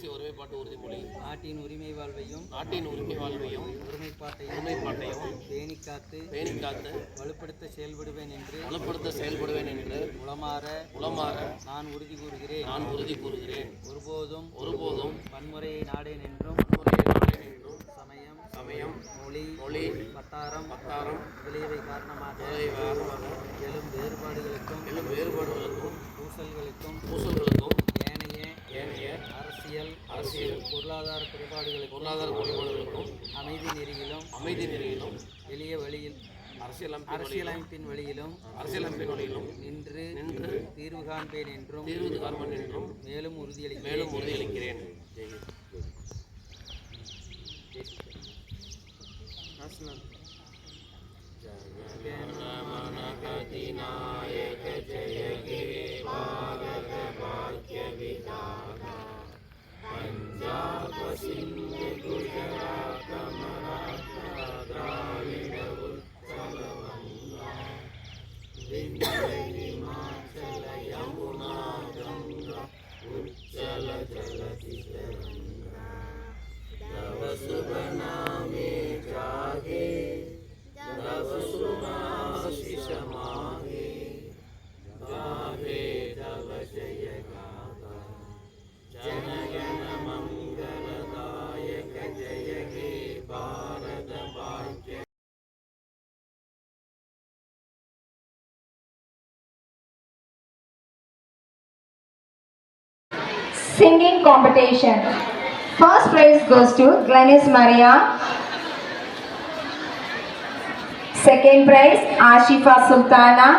தேசிய ஒருமைப்பாட்டு உறுதிமொழி நாட்டின் உரிமை வாழ்வையும் ஒருமைப்பாட்டையும் பேணி காத்து வலுப்படுத்த செயல்படுவேன் என்று உளமாற நான் உறுதி கூறுகிறேன். ஒருபோதும் வன்முறையை நாடேன் என்றும் சமயம் மொழி வட்டாரம் முதலியவை காரணமாக எழும் வேறுபாடுகளுக்கும் பூசல்களுக்கும் ஏனைய அரசியல் பொருளாதார குறைபாடுகளுக்கும் அமைதி நெறியிலும் எளிய வழியில் அரசியலமைப்பின் வழியிலும் நின்று தீர்வு காண்பேன் என்றும் மேலும் உறுதியளிக்கிறேன். நாயக ஜெய ஹே பாரத பாக்ய விதாதா பஞ்சாப சிந்த் குஜராத் மராठा द्राविड उत्कल वंगा विंध्य हिमाचल यमुना गंगा उच्चल जलधि तरंगा तव शुभ नामे जागे तव सुनाशिष माहे गाहे तव जय गाथा जनगण मंगलदायक जय हे भारत भाग्य. Singing competition. First prize goes to Glenis Maria. Second prize Ashifa Sultana.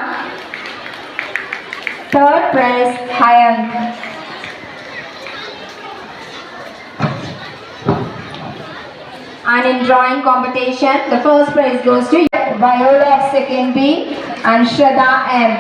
Third prize Hayan. And in drawing competition, the first prize goes to Viola of 2nd B and Shraddha M.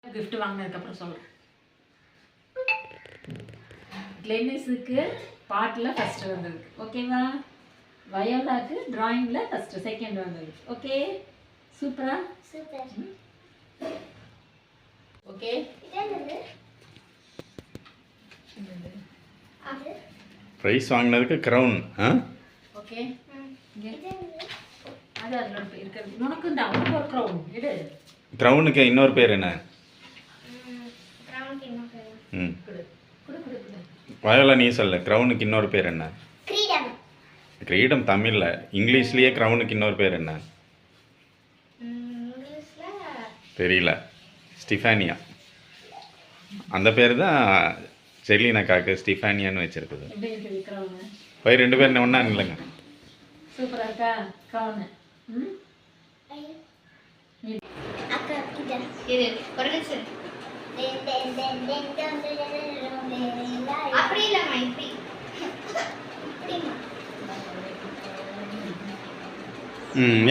Gift வாங்கினதுக்கப்புறம் சொல்கிறேன். கிளெனிஸுக்கு பாட்டில் first வந்தது, ஓகேவா? வயோலாக்கு ட்ராயிங்கில் first, second வந்தது. Okay, சூப்பரா? ஓகே, ப்ரைஸ் வாங்கினதுக்கு க்ரௌன். ஓகே, அது அதில் இருக்கிறது. உனக்கு இந்த அவனுக்கு ஒரு க்ரௌன் எடு. க்ரௌனுக்கு இன்னொரு பேர் என்ன? வயோலா நீ சொல்ல, க்ரௌனுக்கு இன்னொரு பேர் என்ன? கிரீடம் தமிழில். இங்கிலீஷ்லேயே க்ரௌனுக்கு இன்னொரு பேர் என்ன தெரியல. ஸ்டிஃபானியா. அந்த பேர் தான் செர்லினாக்காக்கு ஸ்டிஃபானியான்னு வச்சுருக்குது. போய் 2 பேர் ஒன்றா இல்லைங்க. சூப்பராக இருக்கா க்ரௌனு?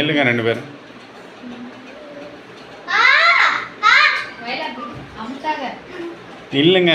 இல்லைங்க 2 பேர். இல்லைங்க.